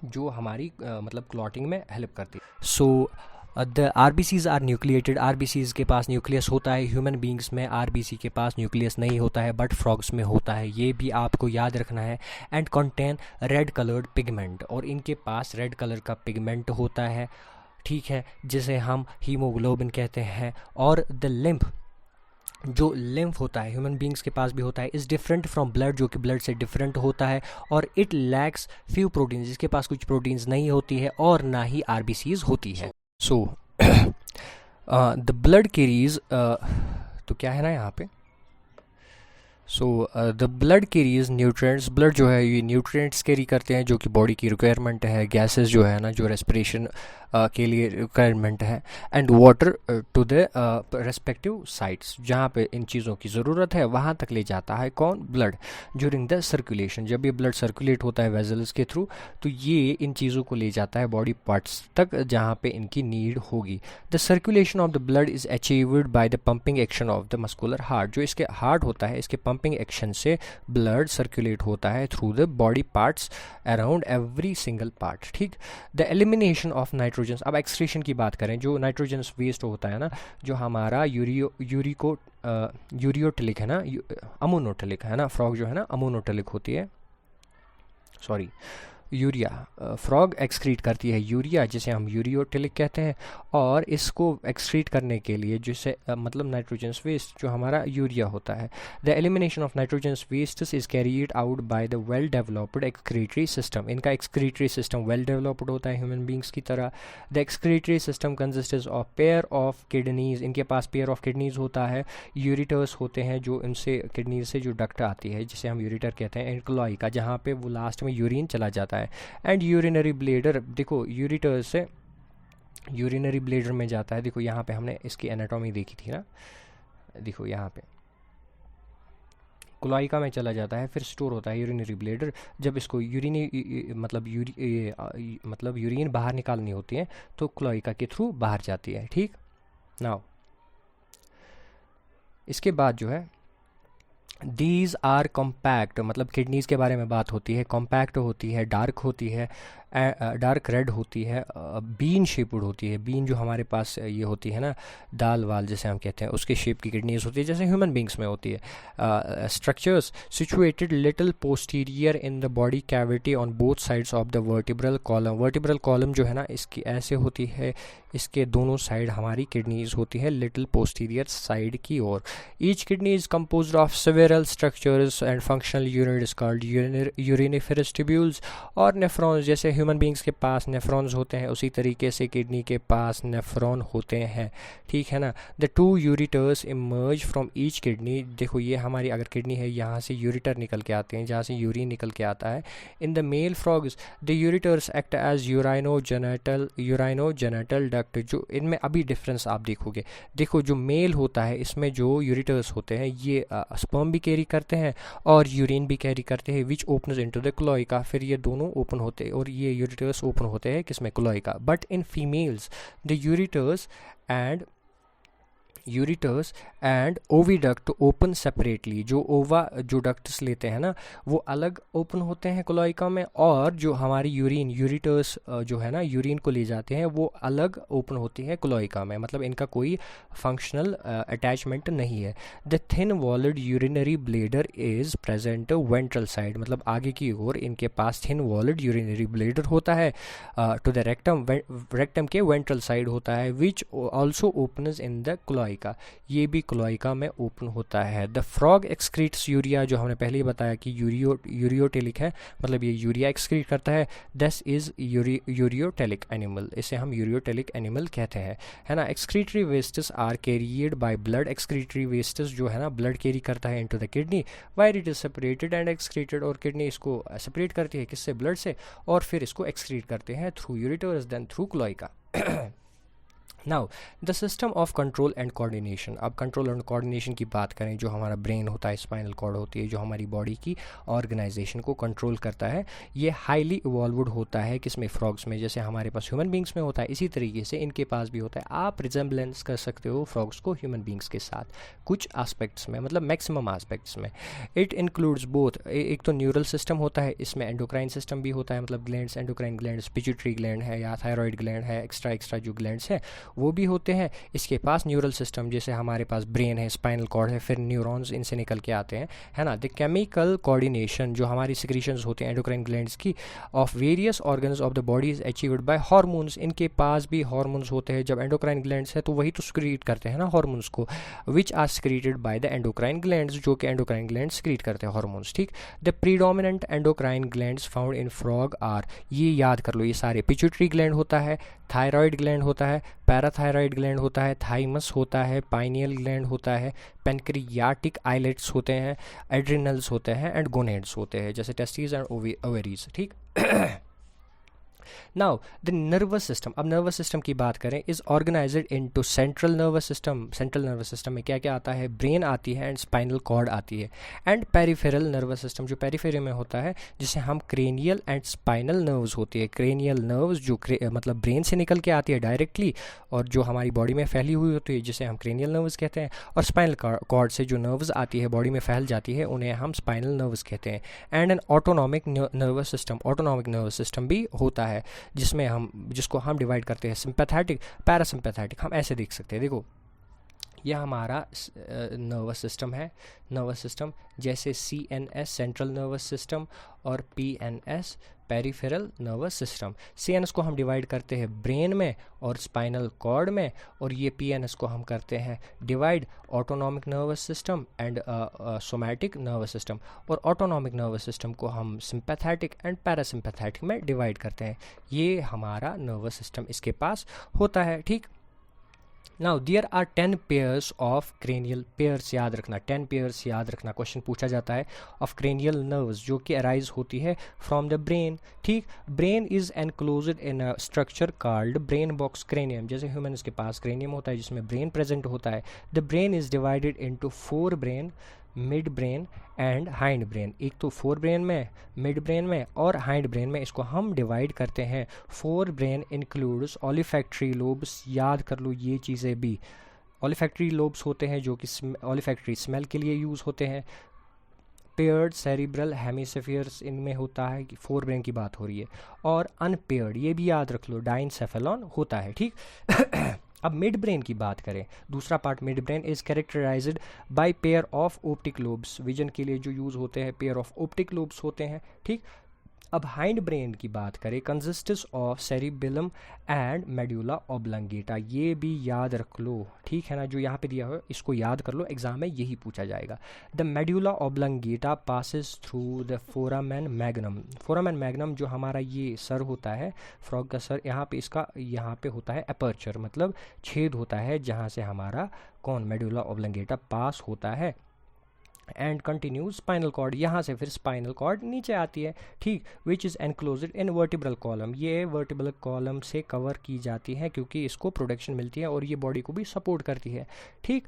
जो हमारी मतलब क्लॉटिंग में हेल्प करती है। So the RBCs are nucleated, RBCs के पास न्यूक्लियस होता है। ह्यूमन बींग्स में RBC के पास न्यूक्लियस नहीं होता है, बट फ्रॉग्स में होता है, ये भी आपको याद रखना है। And contain red coloured pigment, और इनके पास रेड कलर का पिगमेंट होता है, ठीक है, जिसे हम हीमोग्लोबिन कहते हैं। और द लिम्फ, जो लिम्फ होता है ह्यूमन बींग्स के पास भी होता है, इज़ डिफरेंट फ्रॉम ब्लड, जो कि ब्लड से डिफरेंट होता है। और इट लैक्स फ्यू प्रोटीन्स, जिसके पास कुछ प्रोटीन्स नहीं होती है, और ना ही RBCs होती है। सो द ब्लड कैरीज, तो क्या है ना यहाँ पे, so the blood carries nutrients, blood जो है ये न्यूट्रिएंट्स कैरी करते हैं जो कि बॉडी की रिक्वायरमेंट है, गैसेस जो है ना जो रेस्पिरेशन के लिए रिक्वायरमेंट है। And water to the respective sites, जहाँ पे इन चीज़ों की ज़रूरत है वहाँ तक ले जाता है कौन, ब्लड। ड्यूरिंग द सर्कुलेशन, जब ये ब्लड सर्कुलेट होता है वेजल्स के थ्रू, तो ये इन चीज़ों को ले जाता है बॉडी पार्ट्स तक जहाँ पे इनकी नीड होगी। The circulation of the blood is achieved by the pumping action of the muscular heart, जो इसके हार्ट होता है इसके पंपिंग एक्शन से ब्लड सर्कुलेट होता है through the body parts around every single part. ठीक, द एलिमिनेशन ऑफ नाइट्रोजन, अब एक्सक्रीशन की बात करें, जो नाइट्रोजन वेस्ट होता है ना, जो हमारा यूरियोटिलिक है ना, अमोनोटिलिक है ना, फ्रॉग जो है ना अमोनोटिलिक होती है, सॉरी यूरिया, फ्रॉग एक्सक्रीट करती है यूरिया जिसे हम यूरियोटिलिक कहते हैं, और इसको एक्सक्रीट करने के लिए जिसे मतलब नाइट्रोजन वेस्ट जो हमारा यूरिया होता है। The elimination of nitrogen waste is carried out by the well developed excretory system, इनका एक्सक्रीटरी सिस्टम वेल डेवलप्ड होता है ह्यूमन बींग्स की तरह। The excretory system consists of pair of kidneys, इनके पास पेयर ऑफ किडनीज होता है। Ureters होते हैं जो इनसे किडनी से जो डक्ट आती है जिसे हम यूरिटर कहते हैं, एंड क्लोई का जहाँ पे वो लास्ट में यूरिन चला जाता है। एंड यूरिनरी ब्लेडर, देखो यूरिटर से यूरिनरी ब्लेडर में जाता है। देखो यहाँ पे हमने इसकी एनाटॉमी देखी थी ना, देखो यहाँ पे क्लोइका में चला जाता है, फिर स्टोर होता है यूरिनरी ब्लैडर। जब इसको मतलब यूरिन बाहर निकालनी होती है तो क्लोइका के थ्रू बाहर जाती है। ठीक, नाउ इसके बाद जो है दीज आर कॉम्पैक्ट, मतलब किडनीज़ के बारे में बात होती है, कॉम्पैक्ट होती है, डार्क होती है, डार्क रेड होती है, बीन शेप्ड होती है। बीन जो हमारे पास ये होती है ना, दाल वाल जैसे हम कहते हैं, उसके शेप की किडनीज होती है जैसे ह्यूमन बींग्स में होती है। Structures situated little posterior in the body cavity on both sides of the vertebral column. Vertebral column जो है ना इसकी ऐसे होती है, इसके दोनों साइड हमारी किडनीज होती है लिटिल पोस्टीरियर साइड की ओर। Each kidney is composed of several structures and functional units called uriniferous tubules और नेफ्रॉन्स। जैसे ह्यूमन बींग्स के पास नेफ्रॉन्स होते हैं उसी तरीके से किडनी के पास नेफ्रॉन होते हैं। ठीक है ना। The two ureters emerge from each kidney. देखो ये हमारी अगर किडनी है, यहाँ से यूरिटर निकल के आते हैं जहाँ से यूरिन निकल के आता है। In the male frogs the ureters act as urinogenital duct. जो इनमें अभी डिफरेंस आप देखोगे, देखो जो मेल होता है इसमें जो यूरिटर्स होते हैं ये स्पर्म भी कैरी करते हैं और यूरिन भी कैरी करते हैं, विच ओपन्स इनटू द क्लोइका। फिर ये दोनों ओपन होते हैं और ये यूरिटर्स ओपन होते हैं किसमें, cloaca. But in females the ureters and oviduct open separately. जो डक्ट्स लेते हैं ना वो अलग ओपन होते हैं क्लोइका में, और जो हमारी यूरिटर्स जो है ना यूरिन को ले जाते हैं वो अलग ओपन होती है क्लोइका में। मतलब इनका कोई फंक्शनल अटैचमेंट नहीं है। The thin walled urinary bladder is present ventral side. मतलब आगे की ओर इनके पास थिन वॉल्ड यूरिनरी ब्लेडर होता है टू द रेक्टम के वेंट्रल साइड होता है, which also opens in the cloaca. ये भी क्लोइका में ओपन होता है। द फ्रॉग एक्सक्रीट्स यूरिया, जो हमने पहले ही बताया कि यूरियोटेलिक है, मतलब ये यूरिया एक्सक्रीट करता है। दिस इज यूरियोटेलिक एनिमल, इसे हम यूरियोटेलिक एनिमल कहते हैं, है ना। Excretory wastes are carried by blood. Excretory wastes जो है ना ब्लड कैरी करता है into the kidney, where it is separated and excreted. और किडनी इसको सेपरेट करती है किससे, ब्लड से, और फिर इसको एक्सक्रीट करते हैं through ureters then through cloaca. Now the system of control and coordination. अब कंट्रोल एंड कोऑर्डिनेशन की बात करें, जो हमारा ब्रेन होता है, स्पाइनल कॉर्ड होती है, जो हमारी बॉडी की ऑर्गेनाइजेशन को कंट्रोल करता है, ये हाईली इवॉल्वड होता है किसमें, फ्रॉग्स में। जैसे हमारे पास ह्यूमन बींग्स में होता है इसी तरीके से इनके पास भी होता है। आप रिजेंबलेंस कर सकते हो फ्रॉग्स को ह्यूमन बींग्स के साथ कुछ एस्पेक्ट्स में, मतलब मैक्सिमम एस्पेक्ट्स में। इट इंक्लूड्स बोथ, एक तो न्यूरल सिस्टम होता है, इसमें एंडोक्राइन सिस्टम भी होता है, मतलब glands, endocrine glands, pituitary gland है या थायराइड ग्लैंड है, एक्स्ट्रा जो ग्लैंड्स हैं वो भी होते हैं। इसके पास न्यूरल सिस्टम, जैसे हमारे पास ब्रेन है, स्पाइनल कॉर्ड है, फिर न्यूरॉन्स इनसे निकल के आते हैं, है ना। द केमिकल कोऑर्डिनेशन, जो हमारी सिक्रीशंस होते हैं एंडोक्राइन ग्लैंड्स की of various organs of the body is achieved by hormones. इनके पास भी हार्मोन्स होते हैं। जब एंडोक्राइन ग्लैंड्स है तो वही तो सिक्रीट करते हैं ना हार्मोन्स को, which are secreted by the endocrine glands, जो कि एंडोक्राइन ग्लैंड्स सिक्रीट करते हैं हार्मोन्स। ठीक। The predominant endocrine glands found in frog are, ये याद कर लो, ये सारे पिट्यूटरी ग्लैंड होता है, थायराइड ग्लैंड होता है, पैराथायराइड ग्लैंड होता है, थाइमस होता है, पाइनियल ग्लैंड होता है, पेनक्रियाटिक आइलेट्स होते हैं, एड्रिनल्स होते हैं एंड गोनेड्स होते हैं, जैसे टेस्टिस एंड ओवेरीज। ठीक। Now the nervous system. अब नर्वस सिस्टम की बात करें, is organised into central nervous system. Central nervous system में क्या क्या आता है, ब्रेन आती है एंड स्पाइनल कॉर्ड आती है, एंड पेरिफेरल नर्वस सिस्टम जो पेरिफेरी में होता है, जिसे हम क्रेनियल एंड स्पाइनल नर्व्स होती है। क्रेनियल नर्व्स जो मतलब ब्रेन से निकल के आती है डायरेक्टली और जो हमारी बॉडी में फैली हुई होती है, जिसे हम क्रेनियल नर्व्स कहते हैं, और स्पाइनल कॉर्ड से जो नर्व्स आती है बॉडी में फैल जाती है उन्हें हम स्पाइनल नर्व्स कहते हैं। And an autonomic nervous system, autonomic nervous system भी होता है जिसको हम डिवाइड करते हैं सिंपैथेटिक, पैरासिम्पैथेटिक। हम ऐसे देख सकते हैं, देखो यह हमारा नर्वस सिस्टम है, नर्वस सिस्टम जैसे CNS सेंट्रल नर्वस सिस्टम और PNS peripheral nervous system. CNS को हम डिवाइड करते हैं ब्रेन में और स्पाइनल कॉर्ड में, और ये PNS को हम करते हैं divide autonomic nervous system and somatic nervous system, और ऑटोनॉमिक नर्वस सिस्टम को हम सिंपैथेटिक एंड पैरासिम्पैथेटिक में डिवाइड करते हैं। ये हमारा नर्वस सिस्टम इसके पास होता है। ठीक। Now there are 10 pairs of cranial, pairs याद रखना, 10 पेयर्स याद रखना, क्वेश्चन पूछा जाता है, ऑफ क्रेनियल नर्व्स जो कि अराइज होती है फ्रॉम द ब्रेन। ठीक। Brain is enclosed in a structure called brain box cranium. जैसे ह्यूमन्स के पास क्रेनियम होता है जिसमें ब्रेन प्रेजेंट होता है। The brain is divided into 4 brain mid brain and hind brain. एक तो फोर ब्रेन में, मिड ब्रेन में और हाइंड ब्रेन में, इसको हम डिवाइड करते हैं। फोर ब्रेन इंक्लूड्स ओलिफैक्टरी लोब्स, याद कर लो ये चीज़ें भी। ओलिफैक्टरी लोब्स होते हैं जो कि ओलिफैक्टरी स्मेल के लिए यूज़ होते हैं। पेयर्ड सेरिब्रल हेमिस्फीयर्स इनमें होता है, कि फोर ब्रेन की बात हो रही है। और अनपेयर्ड, ये भी याद रख लो, डाइनसेफेलॉन होता है, ठीक। अब मिड ब्रेन की बात करें, दूसरा part mid brain is characterised by pair of optic lobes, vision के लिए जो यूज़ होते हैं पेयर ऑफ ऑप्टिक लोब्स होते हैं, ठीक। अब हाइंड ब्रेन की बात करें, consists of cerebellum and medulla oblongata, ये भी याद रख लो, ठीक है ना। जो यहाँ पे दिया हुआ है इसको याद कर लो, एग्जाम में यही पूछा जाएगा। The medulla oblongata passes through the foramen magnum. Foramen magnum जो हमारा ये सर होता है, फ्रॉग का सर, यहाँ पे इसका यहाँ पे होता है अपर्चर, मतलब छेद होता है जहाँ से हमारा कौन मेडुला ऑब्लंगेटा पास होता है। एंड कंटिन्यू स्पाइनल कॉर्ड, यहाँ से फिर स्पाइनल कॉर्ड नीचे आती है, ठीक। Which is enclosed in vertebral column, ये वर्टिब्रल कॉलम से कवर की जाती है क्योंकि इसको प्रोटेक्शन मिलती है और ये बॉडी को भी सपोर्ट करती है, ठीक।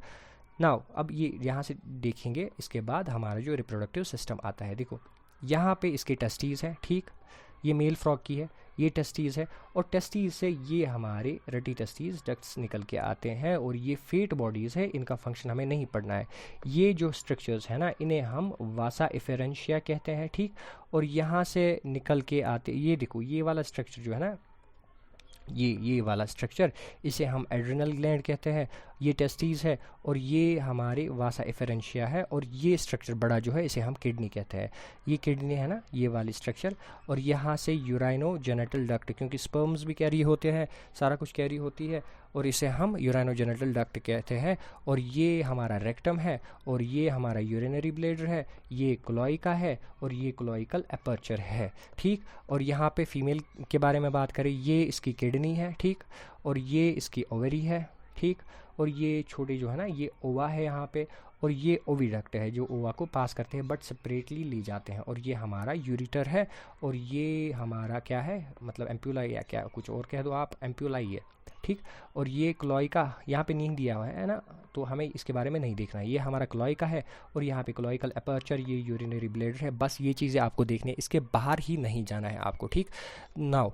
नाउ अब ये यहाँ से देखेंगे, इसके बाद हमारा जो रिप्रोडक्टिव सिस्टम आता है, देखो यहाँ पे इसके टेस्टीज हैं, ठीक। ये मेल फ्रॉग की है, ये टेस्टीज़ है, और टेस्टीज़ से ये हमारे रटी टेस्टीज़ डक्ट्स निकल के आते हैं, और ये फेट बॉडीज़ है, इनका फंक्शन हमें नहीं पढ़ना है। ये जो स्ट्रक्चर्स है ना, इन्हें हम वासा एफेरेंशिया कहते हैं, ठीक। और यहाँ से निकल के आते, ये देखो ये वाला स्ट्रक्चर जो है ना, ये वाला स्ट्रक्चर, इसे हम एड्रिनल ग्लैंड कहते हैं। ये टेस्टीज है और ये हमारे वासा एफेरेंशिया है, और ये स्ट्रक्चर बड़ा जो है इसे हम किडनी कहते हैं। ये किडनी है ना, ये वाली स्ट्रक्चर, और यहाँ से यूराइनो जेनेटल डक्ट, क्योंकि स्पर्म्स भी कैरी होते हैं, सारा कुछ कैरी होती है, और इसे हम यूराइनो जेनेटल डक्ट कहते हैं। और ये हमारा रेक्टम है, और ये हमारा यूरिनरी ब्लैडर है, ये क्लोइका है, और ये क्लोइकल अपर्चर है, ठीक। और यहाँ पे फीमेल के बारे में बात करें, ये इसकी किडनी है, ठीक। और ये इसकी ओवरी है, ठीक। और ये छोटे जो है ना, ये ओवा है यहाँ पे, और ये ओविडक्ट है जो ओवा को पास करते हैं बट सेपरेटली ले जाते हैं। और ये हमारा यूरिटर है, और ये हमारा क्या है, मतलब एम्प्यूलाई, या क्या कुछ और कह दो आप, एम्प्यूलाई है, ठीक। और ये क्लोइका यहाँ पे नहीं दिया हुआ है ना, तो हमें इसके बारे में नहीं देखना है। ये हमारा क्लोइका है, और यहाँ पे क्लोइकल अपर्चर, ये यूरिनरी ब्लैडर है, बस ये चीज़ें आपको देखनी है, इसके बाहर ही नहीं जाना है आपको, ठीक। Now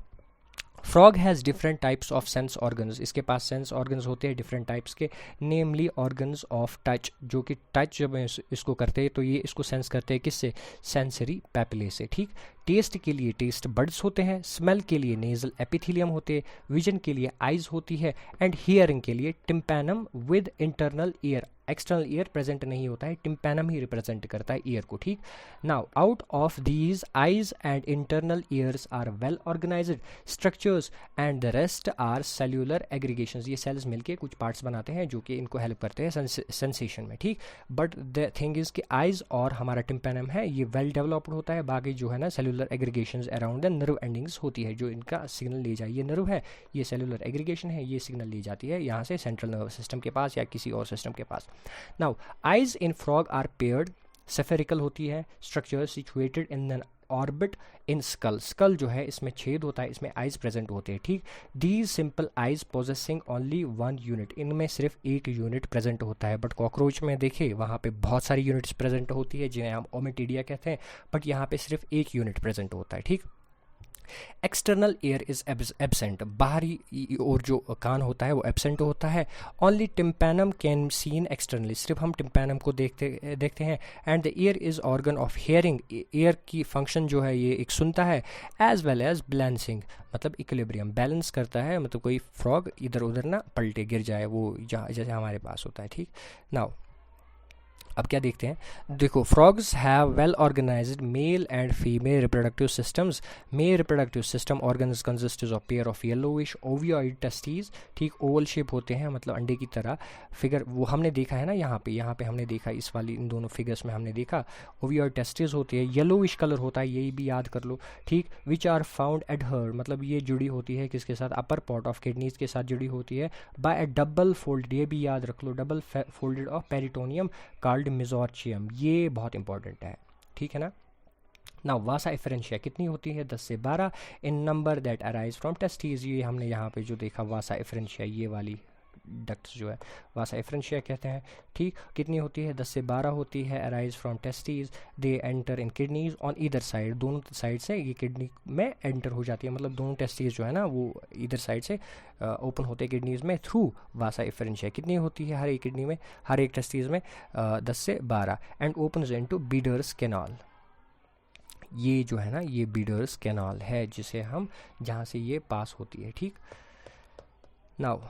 frog has different types of sense organs, इसके पास सेंस ऑर्गन्स होते हैं डिफरेंट टाइप्स के, नेमली ऑर्गन्स ऑफ टच, जो कि टच जब इसको करते हैं तो ये इसको सेंस करते हैं किससे, सेंसरी पैपिले से, ठीक। टेस्ट के लिए टेस्ट बड्स होते हैं, स्मेल के लिए नेजल एपिथेलियम होते हैं, विजन के लिए आइज होती है, एंड हियरिंग के लिए tympanum with internal ear, external ear present नहीं होता है, टिम्पैनम ही रिप्रेजेंट करता है ईयर को, ठीक। Now out of these eyes and internal ears are well organized structures and the rest are cellular aggregations, ये सेल्स मिलके कुछ पार्ट्स बनाते हैं जो कि इनको हेल्प करते हैं सेंसेशन में, ठीक। बट द थिंग इज कि आइज और हमारा टिम्पैनम है ये वेल डेवलप्ड होता है, बाकी जो है ना cellular aggregations around the nerve endings होती है जो इनका सिग्नल ले जाए, ये नर्व है, ये सेल्यूलर एग्रीगेशन है, ये सिग्नल ले जाती है यहाँ से सेंट्रल नर्वस सिस्टम के पास या किसी और सिस्टम के पास। Now eyes in frog are paired, spherical होती है, structure situated in an orbit in skull, skull जो है इसमें छेद होता है, इसमें आइज प्रेजेंट होते हैं, ठीक। These simple eyes possessing only one unit, इनमें सिर्फ एक यूनिट प्रेजेंट होता है, बट कॉकरोच में देखे वहाँ पे बहुत सारी यूनिट्स प्रेजेंट होती है जिन्हें हम ओमेटिडिया कहते हैं, बट यहाँ पे सिर्फ एक यूनिट प्रेजेंट होता है, ठीक। एक्सटर्नल एयर इज एबसेंट, बाहरी और जो कान होता है वो एबसेंट होता है। Only tympanum can seen externally, सिर्फ हम टिम्पैनम को देखते हैं। And the year is organ of hearing, year की फंक्शन जो है ये एक सुनता है, एज वेल एज बैलेंसिंग, मतलब इक्विलिब्रियम, बैलेंस करता है, मतलब कोई फ्रॉग इधर उधर ना पलटे गिर जाए, वो जैसे हमारे पास होता है, ठीक। नाउ अब क्या देखते हैं, देखो frogs have well organised male and female reproductive systems, male reproductive system organs consist of pair of yellowish ovoid testes, ठीक, ओवल शेप होते हैं, मतलब अंडे की तरह फिगर, वो हमने देखा है ना यहाँ पे हमने देखा, इस वाली इन दोनों फिगर्स में हमने देखा, ओवियोइड टेस्टीज होती है, येलोइश कलर होता है, यही भी याद कर लो, ठीक। विच आर फाउंड एडहर्ड, मतलब ये जुड़ी होती है किसके साथ, अपर पार्ट ऑफ किडनीज के साथ जुड़ी होती है, बाय अ डबल फोल्ड, ये भी याद रख लो, double folded of peritoneum called mesorchium, ये बहुत इंपॉर्टेंट है, ठीक है ना। ना वासा एफरेंशिया कितनी होती है, 10 से 12 in number that arise from testes, ये हमने यहाँ पे जो देखा वासा एफरेंशिया, ये वाली डक्ट्स जो है वासा एफरेंशिया कहते हैं। ठीक, कितनी होती है? 10 से 12 होती है। Arise from testes, they enter in kidneys on either side, दोनों साइड से ये किडनी में एंटर हो जाती है, मतलब दोनों टेस्टीज जो है ना वो इधर साइड से ओपन होते हैं किडनीज में थ्रू वासा एफरेंशिया। कितनी होती है हर एक किडनी में, हर एक टेस्टीज में? 10 से 12। And opens into Bidder's canal. ये जो है ना ये बीडर्स कैनाल है जिसे हम, जहाँ से ये पास होती है। ठीक, नाउ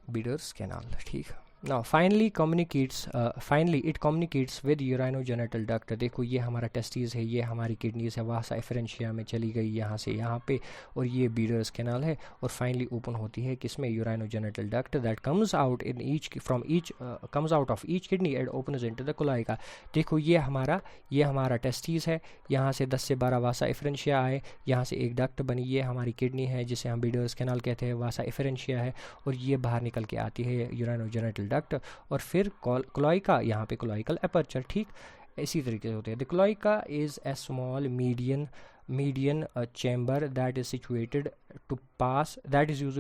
बीडर्स कैनाल। ठीक, now finally it communicates with urinogenital duct. देखो ये हमारा टेस्टिस है, ये हमारी किडनीज है, वासा एफरेंशिया में चली गई यहाँ से यहाँ पे, और ये बीडर्स कैनाल है, और फाइनली ओपन होती है किसमें? Urinogenital duct that comes out in each comes out of each kidney and opens into the cloaca. देखो ये हमारा टेस्टिस है, यहाँ से 10 से 12 वासा एफरेंशिया आए, यहाँ से एक डक्ट बनी, ये हमारी किडनी है जिसे हम बीडर्स कैनाल कहते हैं, वासा एफरेंशिया है, और ये बाहर निकल के आती है यूराइनोजेनिटल डक्ट, और फिर क्लोएका, यहाँ पे क्लोइकल एपर्चर। ठीक, इसी तरीके से होते हैं। The cloaca is a small median chamber that is used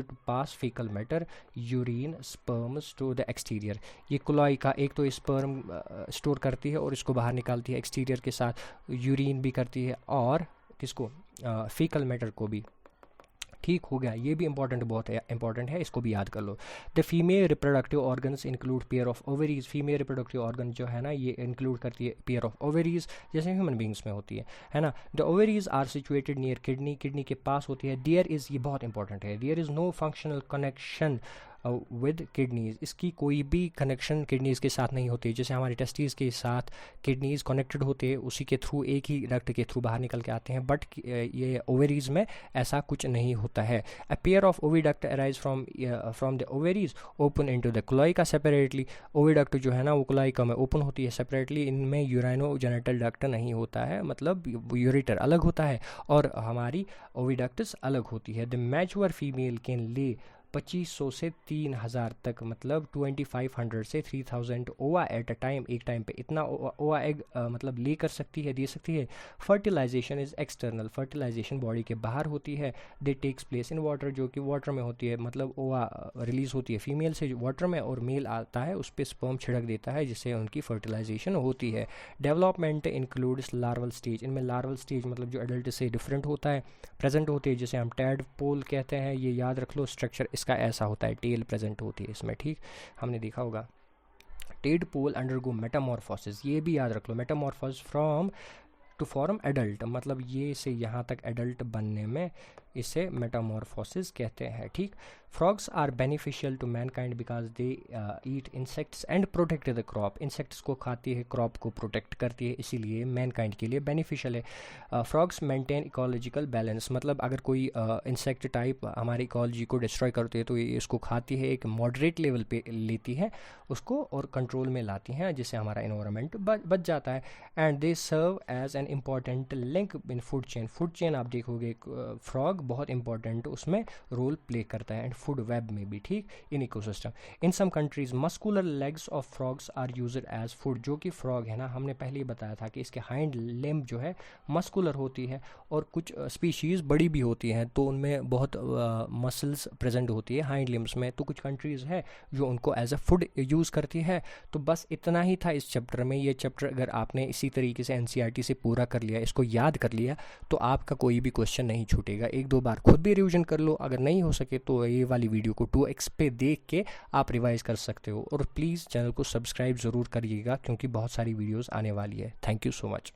to pass fecal matter, urine, sperms to the exterior। ये क्लोइका एक तो स्पर्म स्टोर करती है और इसको बाहर निकालती है एक्सटीरियर के साथ, यूरिन भी करती है और किसको? फीकल मैटर को भी। ठीक हो गया, ये भी बहुत इंपॉर्टेंट है, इसको भी याद कर लो। The female reproductive organs include pair of ovaries. Female reproductive organ जो है ना ये इंक्लूड करती है पेयर ऑफ ओवरीज, जैसे ह्यूमन बींग्स में होती है ना। The ovaries are situated near kidney, kidney के पास होती है। देयर इज़, ये बहुत इंपॉर्टेंट है, there is no functional connection with kidneys. इसकी कोई भी कनेक्शन किडनीज के साथ नहीं होती, जैसे हमारे टेस्टिस के साथ किडनीज कनेक्टेड होते हैं, उसी के थ्रू, एक ही डक्ट के थ्रू बाहर निकल के आते हैं, बट ये ओवेरीज में ऐसा कुछ नहीं होता है। A pair of oviduct arise from the ovaries open into the cloaca separately. Oviduct जो है ना वो क्लोइका में ओपन होती है सेपरेटली, इनमें यूराइनोजेनिटल डक्ट नहीं होता है, मतलब यूरेटर अलग होता है और हमारी ओविडक्ट्स अलग होती है। द मैच्योर फीमेल कैन ले 2500 से 3000 तक, मतलब 2500 से 3000 ओवा एट अ टाइम, एक टाइम पे इतना ओवा एग मतलब ले कर सकती है, दे सकती है। Fertilisation is external, fertilisation body के बाहर होती है। They takes place in water, जो कि वाटर में होती है, मतलब ओवा रिलीज होती है फीमेल से वाटर में, और मेल आता है उस पर स्पर्म छिड़क देता है जिससे उनकी फर्टिलाइजेशन होती है। डेवलपमेंट इंक्लूड्स लार्वल स्टेज, इनमें लार्वल स्टेज मतलब जो एडल्ट से डिफरेंट होता है प्रेजेंट होते हैं, जिसे हम टैडपोल कहते हैं। ये याद रख लो, स्ट्रक्चर इसका ऐसा होता है, टेल प्रेजेंट होती है इसमें। ठीक, हमने देखा होगा। टेडपोल अंडरगो मेटामॉर्फोसिस, ये भी याद रख लो, metamorphosis from to form adult, मतलब ये से यहाँ तक एडल्ट बनने में इसे मेटामॉर्फोसिस कहते हैं। ठीक, frogs are beneficial to mankind because they eat insects and protect the crop. Insects को खाती है, क्रॉप को प्रोटेक्ट करती है, इसीलिए मैनकाइंड के लिए बेनिफिशियल है। फ्रॉग्स मेंटेन इकोलॉजिकल बैलेंस, मतलब अगर कोई इंसेक्ट टाइप हमारी इकोलॉजी को डिस्ट्रॉय करती है तो ये इसको खाती है, एक मॉडरेट लेवल पे लेती है उसको और कंट्रोल में लाती हैं, जिससे हमारा इन्वायरमेंट बच जाता है। And they serve as an important link in food chain. Food chain आप देखोगे फ्रॉग बहुत इंपॉर्टेंट उसमें रोल प्ले करता है, एंड फूड वेब में भी। ठीक, in ecosystem. In some countries muscular legs of frogs are used as food. जो कि फ्रॉग है ना, हमने पहले ही बताया था कि इसके हाइंड लिम्ब जो है मस्कुलर होती है, और कुछ स्पीशीज़ बड़ी भी होती हैं तो उनमें बहुत मसल्स प्रेजेंट होती है हाइंड लिम्ब्स में, तो कुछ कंट्रीज़ है जो उनको एज अ फूड यूज़ करती है। तो बस इतना ही था इस चैप्टर में। ये चैप्टर अगर आपने इसी तरीके से एनसीईआरटी से पूरा कर लिया, इसको याद कर लिया, तो आपका कोई भी क्वेश्चन नहीं छूटेगा। एक दो बार खुद भी रिवीजन कर लो, अगर नहीं हो सके तो ये वाली वीडियो को 2x पे देख के आप रिवाइज कर सकते हो। और प्लीज़ चैनल को सब्सक्राइब ज़रूर करिएगा क्योंकि बहुत सारी वीडियोस आने वाली है। Thank you so much.